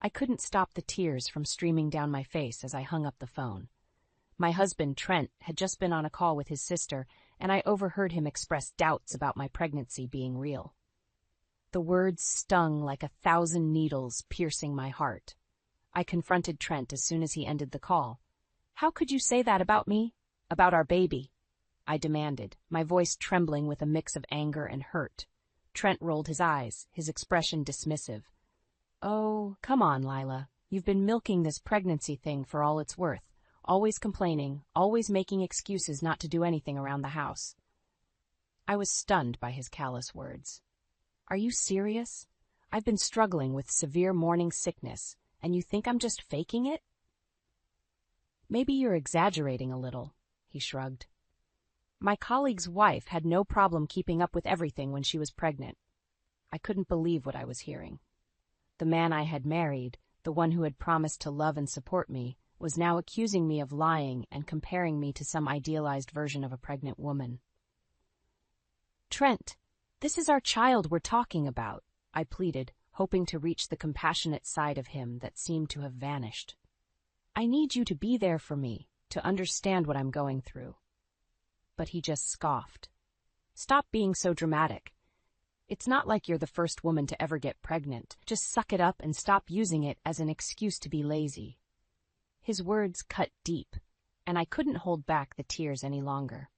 I couldn't stop the tears from streaming down my face as I hung up the phone. My husband, Trent, had just been on a call with his sister, and I overheard him express doubts about my pregnancy being real. The words stung like 1,000 needles, piercing my heart. I confronted Trent as soon as he ended the call. "How could you say that about me? About our baby?" I demanded, my voice trembling with a mix of anger and hurt. Trent rolled his eyes, his expression dismissive. "Oh, come on, Lila. You've been milking this pregnancy thing for all it's worth. Always complaining, always making excuses not to do anything around the house." I was stunned by his callous words. "Are you serious? I've been struggling with severe morning sickness, and you think I'm just faking it?" "Maybe you're exaggerating a little," he shrugged. "My colleague's wife had no problem keeping up with everything when she was pregnant." I couldn't believe what I was hearing. The man I had married, the one who had promised to love and support me, was now accusing me of lying and comparing me to some idealized version of a pregnant woman. "Trent, this is our child we're talking about," I pleaded, hoping to reach the compassionate side of him that seemed to have vanished. "I need you to be there for me, to understand what I'm going through." But he just scoffed. "Stop being so dramatic. It's not like you're the first woman to ever get pregnant. Just suck it up and stop using it as an excuse to be lazy." His words cut deep, and I couldn't hold back the tears any longer.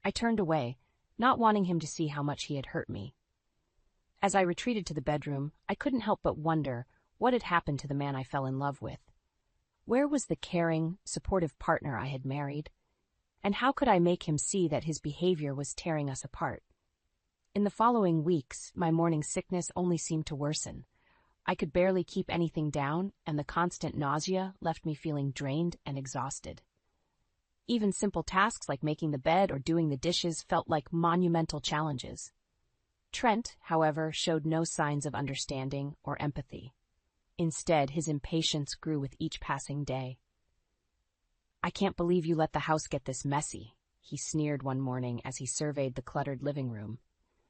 I turned away, not wanting him to see how much he had hurt me. As I retreated to the bedroom, I couldn't help but wonder what had happened to the man I fell in love with. Where was the caring, supportive partner I had married? And how could I make him see that his behavior was tearing us apart? In the following weeks, my morning sickness only seemed to worsen. I could barely keep anything down, and the constant nausea left me feeling drained and exhausted. Even simple tasks like making the bed or doing the dishes felt like monumental challenges. Trent, however, showed no signs of understanding or empathy. Instead, his impatience grew with each passing day. "I can't believe you let the house get this messy," he sneered one morning as he surveyed the cluttered living room.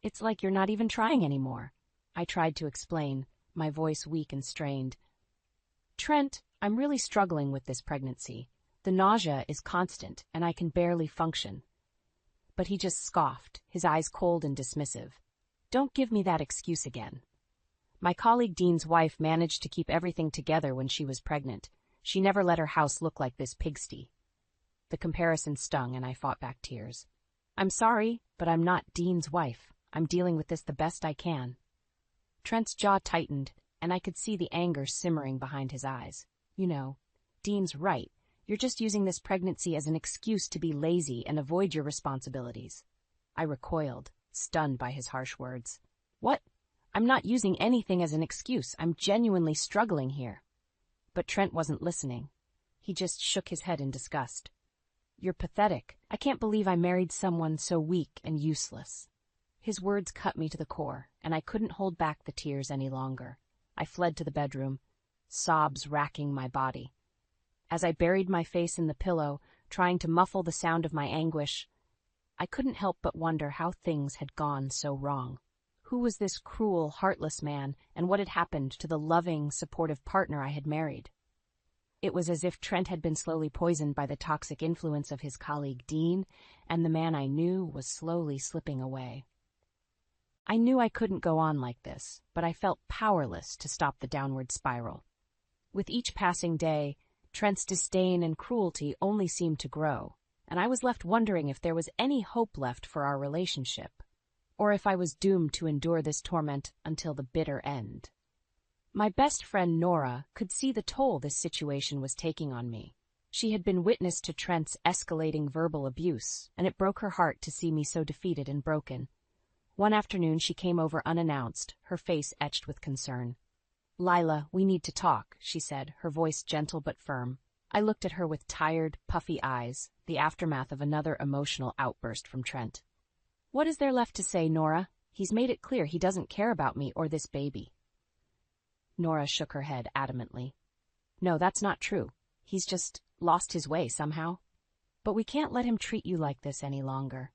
"It's like you're not even trying anymore." I tried to explain, my voice weak and strained. "Trent, I'm really struggling with this pregnancy. The nausea is constant, and I can barely function." But he just scoffed, his eyes cold and dismissive. "Don't give me that excuse again. My colleague Dean's wife managed to keep everything together when she was pregnant. She never let her house look like this pigsty." The comparison stung, and I fought back tears. "I'm sorry, but I'm not Dean's wife. I'm dealing with this the best I can." Trent's jaw tightened, and I could see the anger simmering behind his eyes. "You know, Dean's right. You're just using this pregnancy as an excuse to be lazy and avoid your responsibilities." I recoiled, stunned by his harsh words. "What? I'm not using anything as an excuse. I'm genuinely struggling here." But Trent wasn't listening. He just shook his head in disgust. "You're pathetic. I can't believe I married someone so weak and useless." His words cut me to the core, and I couldn't hold back the tears any longer. I fled to the bedroom, sobs racking my body. As I buried my face in the pillow, trying to muffle the sound of my anguish, I couldn't help but wonder how things had gone so wrong. Who was this cruel, heartless man, and what had happened to the loving, supportive partner I had married? It was as if Trent had been slowly poisoned by the toxic influence of his colleague Dean, and the man I knew was slowly slipping away. I knew I couldn't go on like this, but I felt powerless to stop the downward spiral. With each passing day, Trent's disdain and cruelty only seemed to grow, and I was left wondering if there was any hope left for our relationship, or if I was doomed to endure this torment until the bitter end. My best friend Nora could see the toll this situation was taking on me. She had been witness to Trent's escalating verbal abuse, and it broke her heart to see me so defeated and broken. One afternoon she came over unannounced, her face etched with concern. "Lila, we need to talk," she said, her voice gentle but firm. I looked at her with tired, puffy eyes, the aftermath of another emotional outburst from Trent. "What is there left to say, Nora? He's made it clear he doesn't care about me or this baby." Nora shook her head adamantly. "No, that's not true. He's just lost his way somehow. But we can't let him treat you like this any longer."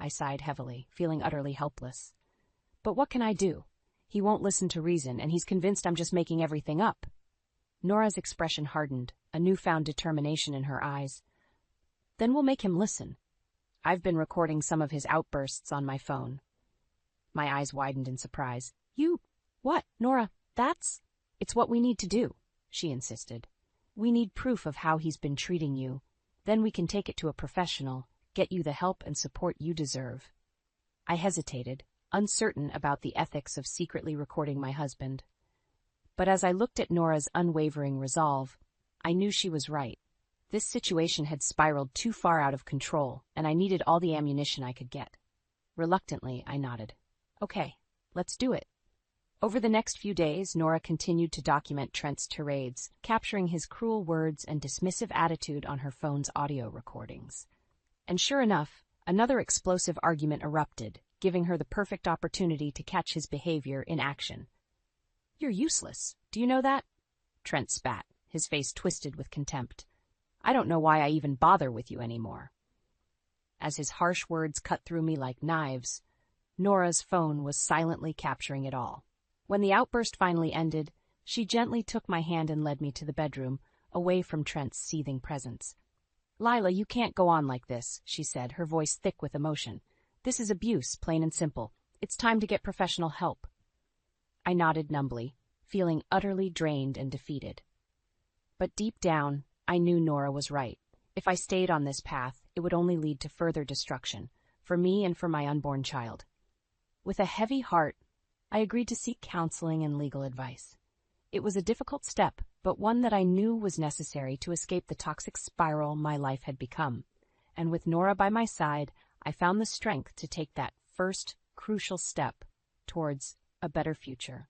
I sighed heavily, feeling utterly helpless. "But what can I do? He won't listen to reason, and he's convinced I'm just making everything up." Nora's expression hardened, a newfound determination in her eyes. Then we'll make him listen. I've been recording some of his outbursts on my phone. My eyes widened in surprise. You, what, Nora, it's what we need to do, she insisted. We need proof of how he's been treating you. Then we can take it to a professional, get you the help and support you deserve. I hesitated, uncertain about the ethics of secretly recording my husband. But as I looked at Nora's unwavering resolve, I knew she was right. This situation had spiraled too far out of control, and I needed all the ammunition I could get. Reluctantly, I nodded. Okay, let's do it. Over the next few days, Nora continued to document Trent's tirades, capturing his cruel words and dismissive attitude on her phone's audio recordings. And sure enough, another explosive argument erupted, giving her the perfect opportunity to catch his behavior in action. You're useless. Do you know that? Trent spat, his face twisted with contempt. I don't know why I even bother with you anymore. As his harsh words cut through me like knives, Nora's phone was silently capturing it all. When the outburst finally ended, she gently took my hand and led me to the bedroom, away from Trent's seething presence. Lila, you can't go on like this, she said, her voice thick with emotion. This is abuse, plain and simple. It's time to get professional help. I nodded numbly, feeling utterly drained and defeated. But deep down, I knew Nora was right. If I stayed on this path, it would only lead to further destruction, for me and for my unborn child. With a heavy heart, I agreed to seek counseling and legal advice. It was a difficult step, but one that I knew was necessary to escape the toxic spiral my life had become. And with Nora by my side, I found the strength to take that first, crucial step towards a better future.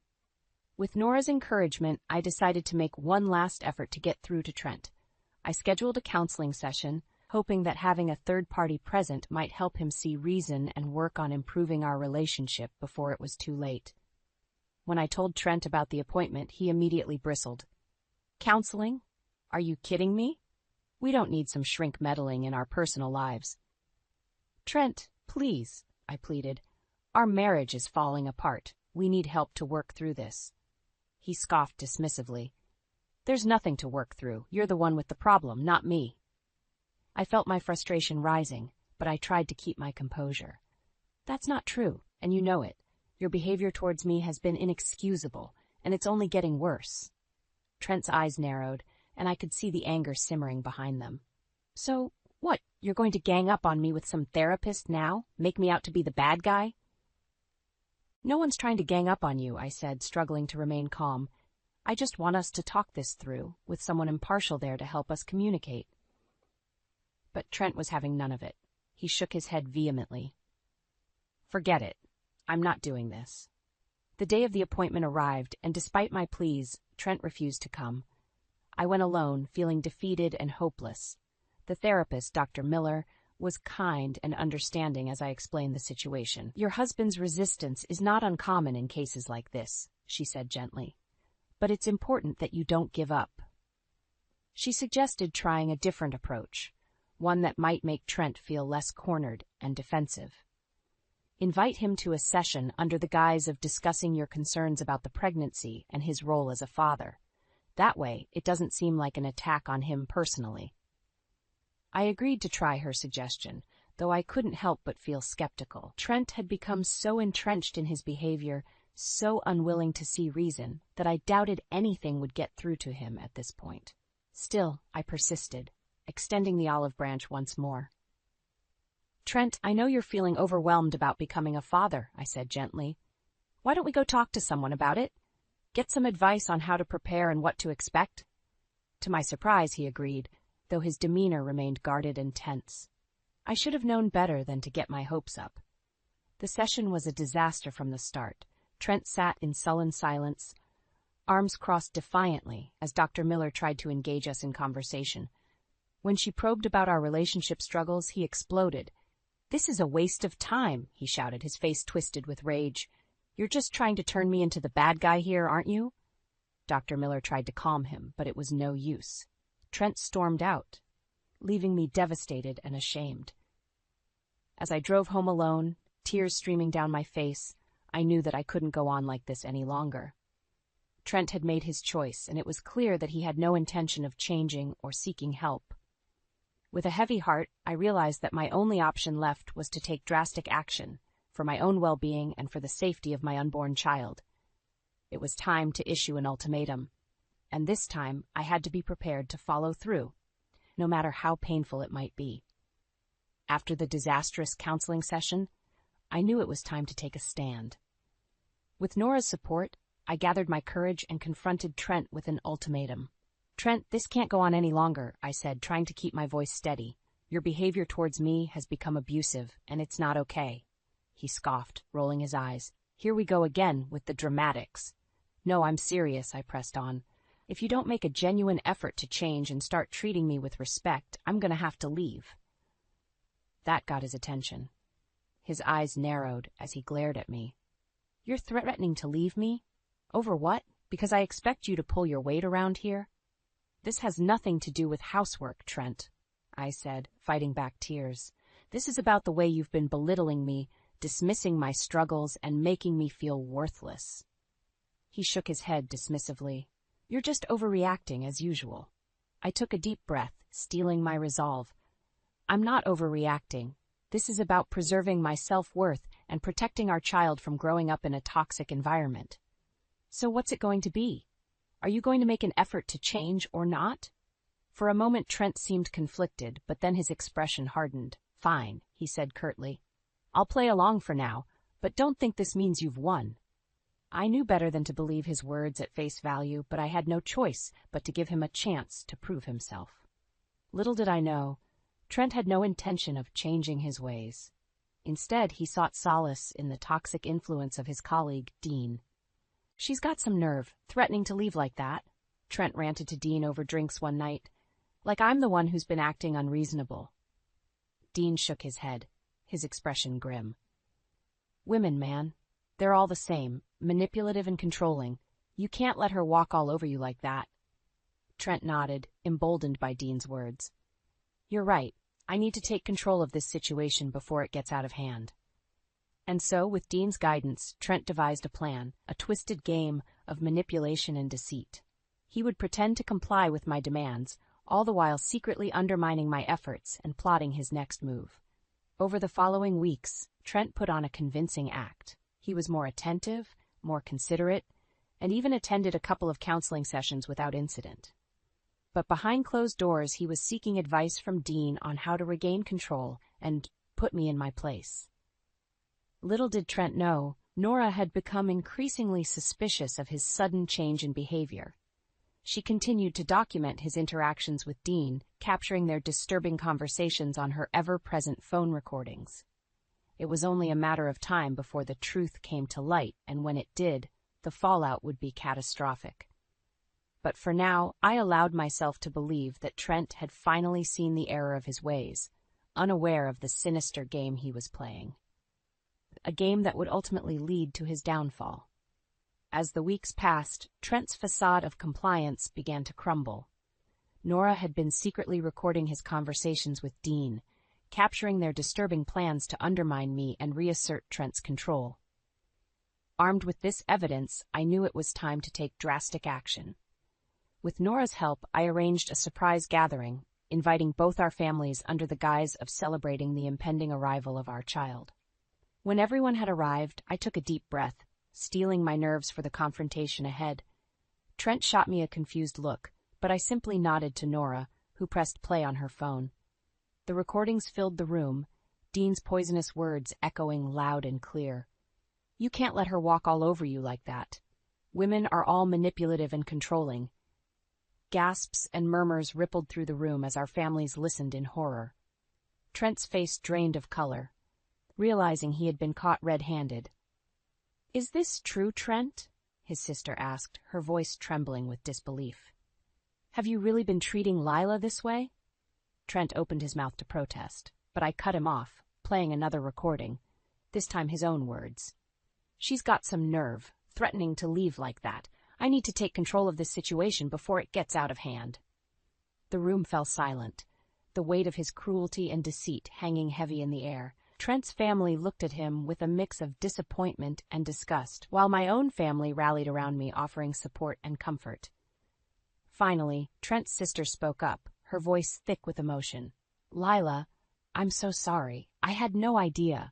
With Nora's encouragement, I decided to make one last effort to get through to Trent. I scheduled a counseling session, hoping that having a third party present might help him see reason and work on improving our relationship before it was too late. When I told Trent about the appointment, he immediately bristled. Counseling? Are you kidding me? We don't need some shrink meddling in our personal lives. Trent, please, I pleaded. Our marriage is falling apart. We need help to work through this. He scoffed dismissively. There's nothing to work through. You're the one with the problem, not me. I felt my frustration rising, but I tried to keep my composure. That's not true, and you know it. Your behavior towards me has been inexcusable, and it's only getting worse. Trent's eyes narrowed, and I could see the anger simmering behind them. So, what, you're going to gang up on me with some therapist now? Make me out to be the bad guy? No one's trying to gang up on you, I said, struggling to remain calm. I just want us to talk this through, with someone impartial there to help us communicate. But Trent was having none of it. He shook his head vehemently. Forget it. I'm not doing this. The day of the appointment arrived, and despite my pleas, Trent refused to come. I went alone, feeling defeated and hopeless. The therapist, Dr. Miller, was kind and understanding as I explained the situation. Your husband's resistance is not uncommon in cases like this, she said gently. But it's important that you don't give up. She suggested trying a different approach, one that might make Trent feel less cornered and defensive. Invite him to a session under the guise of discussing your concerns about the pregnancy and his role as a father. That way, it doesn't seem like an attack on him personally. I agreed to try her suggestion, though I couldn't help but feel skeptical. Trent had become so entrenched in his behavior, so unwilling to see reason, that I doubted anything would get through to him at this point. Still, I persisted, extending the olive branch once more. Trent, I know you're feeling overwhelmed about becoming a father, I said gently. Why don't we go talk to someone about it? Get some advice on how to prepare and what to expect? To my surprise, he agreed, though his demeanor remained guarded and tense. I should have known better than to get my hopes up. The session was a disaster from the start. Trent sat in sullen silence, arms crossed defiantly as Dr. Miller tried to engage us in conversation. When she probed about our relationship struggles, he exploded. This is a waste of time, he shouted, his face twisted with rage. You're just trying to turn me into the bad guy here, aren't you? Dr. Miller tried to calm him, but it was no use. Trent stormed out, leaving me devastated and ashamed. As I drove home alone, tears streaming down my face, I knew that I couldn't go on like this any longer. Trent had made his choice, and it was clear that he had no intention of changing or seeking help. With a heavy heart, I realized that my only option left was to take drastic action, for my own well-being and for the safety of my unborn child. It was time to issue an ultimatum, and this time I had to be prepared to follow through, no matter how painful it might be. After the disastrous counseling session, I knew it was time to take a stand. With Nora's support, I gathered my courage and confronted Trent with an ultimatum. "Trent, this can't go on any longer," I said, trying to keep my voice steady. "Your behavior towards me has become abusive, and it's not okay." He scoffed, rolling his eyes. "Here we go again with the dramatics." "No, I'm serious," I pressed on. "If you don't make a genuine effort to change and start treating me with respect, I'm going to have to leave." That got his attention. His eyes narrowed as he glared at me. "You're threatening to leave me? Over what? Because I expect you to pull your weight around here?" "This has nothing to do with housework, Trent," I said, fighting back tears. "This is about the way you've been belittling me, dismissing my struggles, and making me feel worthless." He shook his head dismissively. "You're just overreacting as usual." I took a deep breath, steeling my resolve. "I'm not overreacting. This is about preserving my self-worth and protecting our child from growing up in a toxic environment." "So what's it going to be? Are you going to make an effort to change or not?" For a moment Trent seemed conflicted, but then his expression hardened. "Fine," he said curtly. "I'll play along for now, but don't think this means you've won." I knew better than to believe his words at face value, but I had no choice but to give him a chance to prove himself. Little did I know, Trent had no intention of changing his ways. Instead, he sought solace in the toxic influence of his colleague, Dean. "She's got some nerve, threatening to leave like that," Trent ranted to Dean over drinks one night. "Like I'm the one who's been acting unreasonable." Dean shook his head, his expression grim. "Women, man. They're all the same, manipulative and controlling. You can't let her walk all over you like that." Trent nodded, emboldened by Dean's words. "You're right. I need to take control of this situation before it gets out of hand." And so, with Dean's guidance, Trent devised a plan, a twisted game of manipulation and deceit. He would pretend to comply with my demands, all the while secretly undermining my efforts and plotting his next move. Over the following weeks, Trent put on a convincing act. He was more attentive, more considerate, and even attended a couple of counseling sessions without incident. But behind closed doors, he was seeking advice from Dean on how to regain control and put me in my place. Little did Trent know, Nora had become increasingly suspicious of his sudden change in behavior. She continued to document his interactions with Dean, capturing their disturbing conversations on her ever-present phone recordings. It was only a matter of time before the truth came to light, and when it did, the fallout would be catastrophic. But for now, I allowed myself to believe that Trent had finally seen the error of his ways, unaware of the sinister game he was playing. A game that would ultimately lead to his downfall. As the weeks passed, Trent's facade of compliance began to crumble. Nora had been secretly recording his conversations with Dean, capturing their disturbing plans to undermine me and reassert Trent's control. Armed with this evidence, I knew it was time to take drastic action. With Nora's help, I arranged a surprise gathering, inviting both our families under the guise of celebrating the impending arrival of our child. When everyone had arrived, I took a deep breath, steeling my nerves for the confrontation ahead. Trent shot me a confused look, but I simply nodded to Nora, who pressed play on her phone. The recordings filled the room, Dean's poisonous words echoing loud and clear. "You can't let her walk all over you like that. Women are all manipulative and controlling." Gasps and murmurs rippled through the room as our families listened in horror. Trent's face drained of color, realizing he had been caught red-handed. "Is this true, Trent?" his sister asked, her voice trembling with disbelief. "Have you really been treating Lila this way?" Trent opened his mouth to protest, but I cut him off, playing another recording, this time his own words. "She's got some nerve, threatening to leave like that. I need to take control of this situation before it gets out of hand." The room fell silent, the weight of his cruelty and deceit hanging heavy in the air. Trent's family looked at him with a mix of disappointment and disgust, while my own family rallied around me, offering support and comfort. Finally, Trent's sister spoke up, her voice thick with emotion. "Lila, I'm so sorry. I had no idea.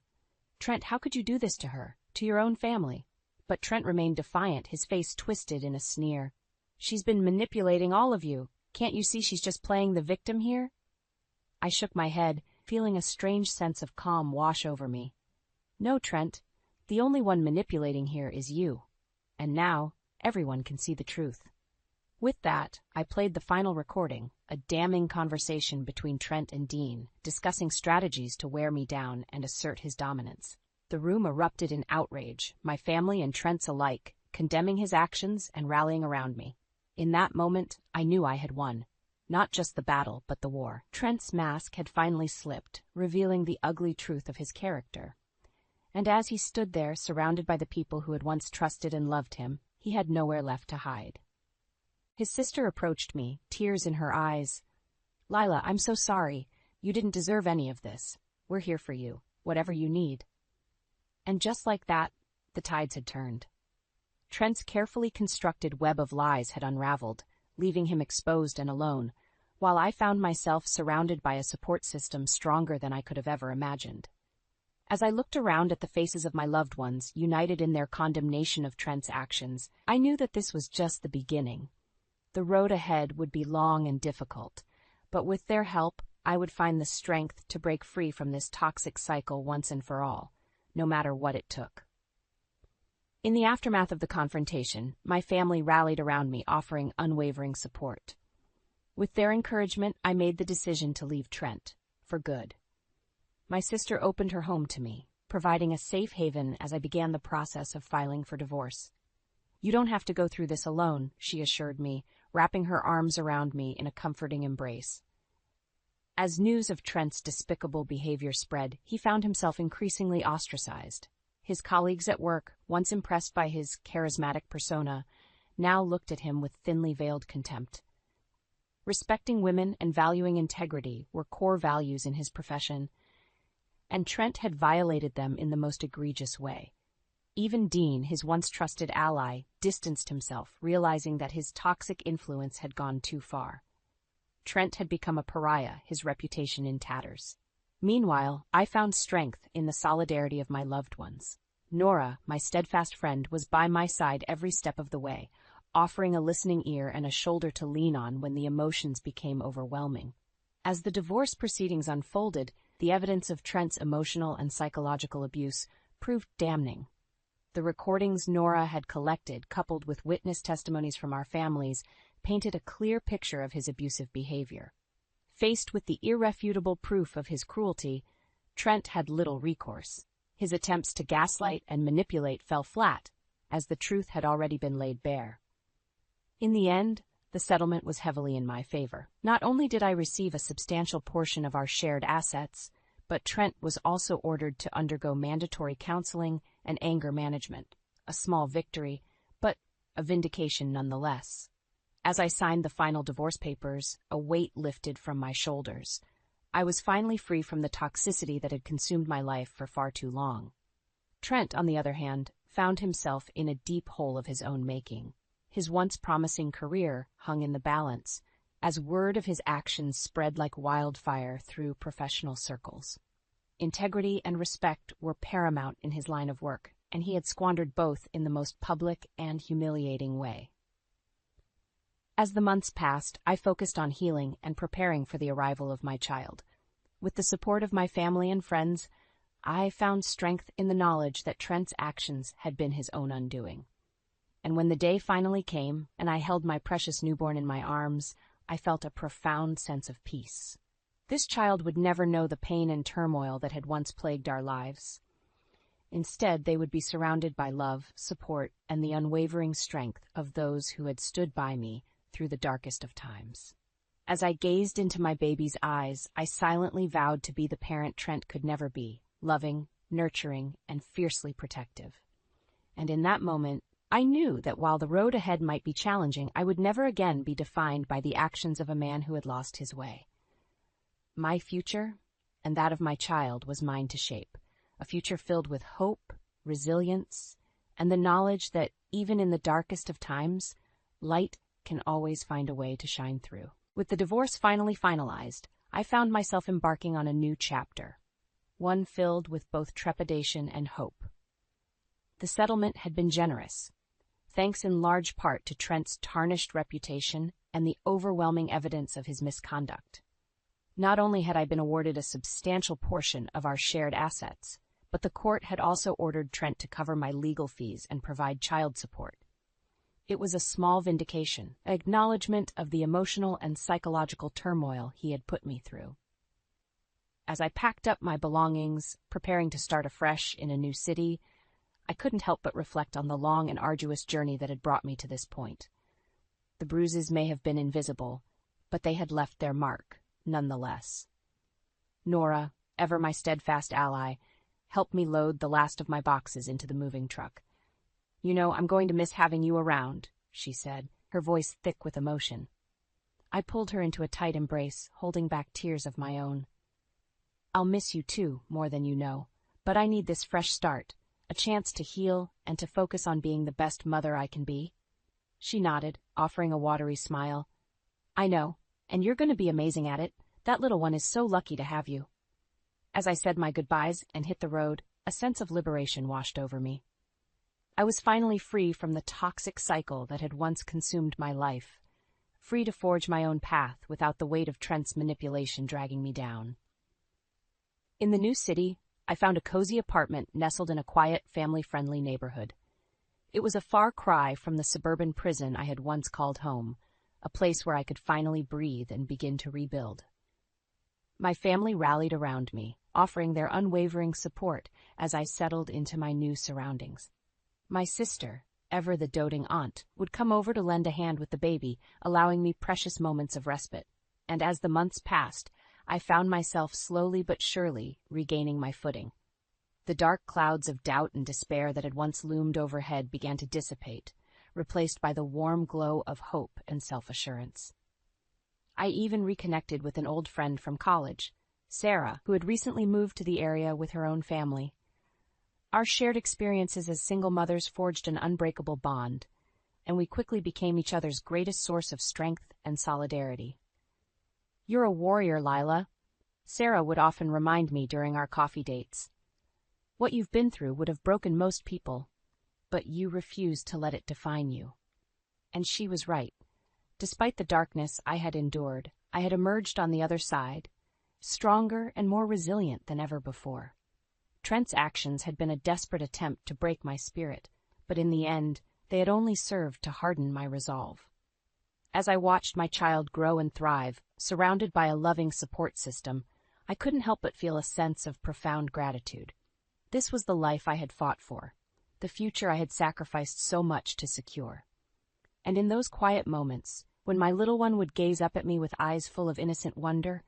Trent, how could you do this to her, to your own family?" But Trent remained defiant, his face twisted in a sneer. "She's been manipulating all of you. Can't you see she's just playing the victim here?" I shook my head, feeling a strange sense of calm wash over me. "No, Trent. The only one manipulating here is you. And now, everyone can see the truth." With that, I played the final recording, a damning conversation between Trent and Dean, discussing strategies to wear me down and assert his dominance. The room erupted in outrage, my family and Trent's alike, condemning his actions and rallying around me. In that moment, I knew I had won. Not just the battle, but the war. Trent's mask had finally slipped, revealing the ugly truth of his character. And as he stood there, surrounded by the people who had once trusted and loved him, he had nowhere left to hide. His sister approached me, tears in her eyes. "Lila, I'm so sorry. You didn't deserve any of this. We're here for you, whatever you need." And just like that, the tides had turned. Trent's carefully constructed web of lies had unraveled, leaving him exposed and alone, while I found myself surrounded by a support system stronger than I could have ever imagined. As I looked around at the faces of my loved ones, united in their condemnation of Trent's actions, I knew that this was just the beginning. The road ahead would be long and difficult, but with their help, I would find the strength to break free from this toxic cycle once and for all, no matter what it took. In the aftermath of the confrontation, my family rallied around me, offering unwavering support. With their encouragement, I made the decision to leave Trent, for good. My sister opened her home to me, providing a safe haven as I began the process of filing for divorce. "You don't have to go through this alone," she assured me, wrapping her arms around me in a comforting embrace. As news of Trent's despicable behavior spread, he found himself increasingly ostracized. His colleagues at work, once impressed by his charismatic persona, now looked at him with thinly veiled contempt. Respecting women and valuing integrity were core values in his profession, and Trent had violated them in the most egregious way. Even Dean, his once trusted ally, distanced himself, realizing that his toxic influence had gone too far. Trent had become a pariah, his reputation in tatters. Meanwhile, I found strength in the solidarity of my loved ones. Nora, my steadfast friend, was by my side every step of the way, offering a listening ear and a shoulder to lean on when the emotions became overwhelming. As the divorce proceedings unfolded, the evidence of Trent's emotional and psychological abuse proved damning. The recordings Nora had collected, coupled with witness testimonies from our families, painted a clear picture of his abusive behavior. Faced with the irrefutable proof of his cruelty, Trent had little recourse. His attempts to gaslight and manipulate fell flat, as the truth had already been laid bare. In the end, the settlement was heavily in my favor. Not only did I receive a substantial portion of our shared assets, but Trent was also ordered to undergo mandatory counseling and anger management. A small victory, but a vindication nonetheless. As I signed the final divorce papers, a weight lifted from my shoulders. I was finally free from the toxicity that had consumed my life for far too long. Trent, on the other hand, found himself in a deep hole of his own making. His once promising career hung in the balance, as word of his actions spread like wildfire through professional circles. Integrity and respect were paramount in his line of work, and he had squandered both in the most public and humiliating way. As the months passed, I focused on healing and preparing for the arrival of my child. With the support of my family and friends, I found strength in the knowledge that Trent's actions had been his own undoing. And when the day finally came, and I held my precious newborn in my arms, I felt a profound sense of peace. This child would never know the pain and turmoil that had once plagued our lives. Instead, they would be surrounded by love, support, and the unwavering strength of those who had stood by me through the darkest of times. As I gazed into my baby's eyes, I silently vowed to be the parent Trent could never be, loving, nurturing, and fiercely protective. And in that moment, I knew that while the road ahead might be challenging, I would never again be defined by the actions of a man who had lost his way. My future, and that of my child, was mine to shape. a future filled with hope, resilience, and the knowledge that even in the darkest of times, light can always find a way to shine through. With the divorce finally finalized, I found myself embarking on a new chapter, one filled with both trepidation and hope. The settlement had been generous, thanks in large part to Trent's tarnished reputation and the overwhelming evidence of his misconduct. Not only had I been awarded a substantial portion of our shared assets, but the court had also ordered Trent to cover my legal fees and provide child support. It was a small vindication, an acknowledgement of the emotional and psychological turmoil he had put me through. As I packed up my belongings, preparing to start afresh in a new city, I couldn't help but reflect on the long and arduous journey that had brought me to this point. The bruises may have been invisible, but they had left their mark, nonetheless. Nora, ever my steadfast ally, helped me load the last of my boxes into the moving truck. "You know, I'm going to miss having you around," she said, her voice thick with emotion. I pulled her into a tight embrace, holding back tears of my own. "I'll miss you too, more than you know, but I need this fresh start, a chance to heal and to focus on being the best mother I can be." She nodded, offering a watery smile. "I know, and you're going to be amazing at it. That little one is so lucky to have you." As I said my goodbyes and hit the road, a sense of liberation washed over me. I was finally free from the toxic cycle that had once consumed my life, free to forge my own path without the weight of Trent's manipulation dragging me down. In the new city, I found a cozy apartment nestled in a quiet, family-friendly neighborhood. It was a far cry from the suburban prison I had once called home, a place where I could finally breathe and begin to rebuild. My family rallied around me, offering their unwavering support as I settled into my new surroundings. My sister, ever the doting aunt, would come over to lend a hand with the baby, allowing me precious moments of respite. And as the months passed, I found myself slowly but surely regaining my footing. The dark clouds of doubt and despair that had once loomed overhead began to dissipate, replaced by the warm glow of hope and self-assurance. I even reconnected with an old friend from college, Sarah, who had recently moved to the area with her own family. Our shared experiences as single mothers forged an unbreakable bond, and we quickly became each other's greatest source of strength and solidarity. "You're a warrior, Lila," Sarah would often remind me during our coffee dates. "What you've been through would have broken most people, but you refused to let it define you." And she was right. Despite the darkness I had endured, I had emerged on the other side, stronger and more resilient than ever before. Trent's actions had been a desperate attempt to break my spirit, but in the end, they had only served to harden my resolve. As I watched my child grow and thrive, surrounded by a loving support system, I couldn't help but feel a sense of profound gratitude. This was the life I had fought for, the future I had sacrificed so much to secure. And in those quiet moments, when my little one would gaze up at me with eyes full of innocent wonder,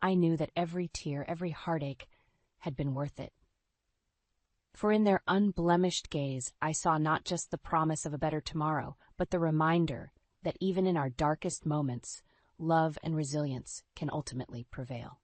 I knew that every tear, every heartache, had been worth it. For in their unblemished gaze, I saw not just the promise of a better tomorrow, but the reminder that even in our darkest moments, love and resilience can ultimately prevail.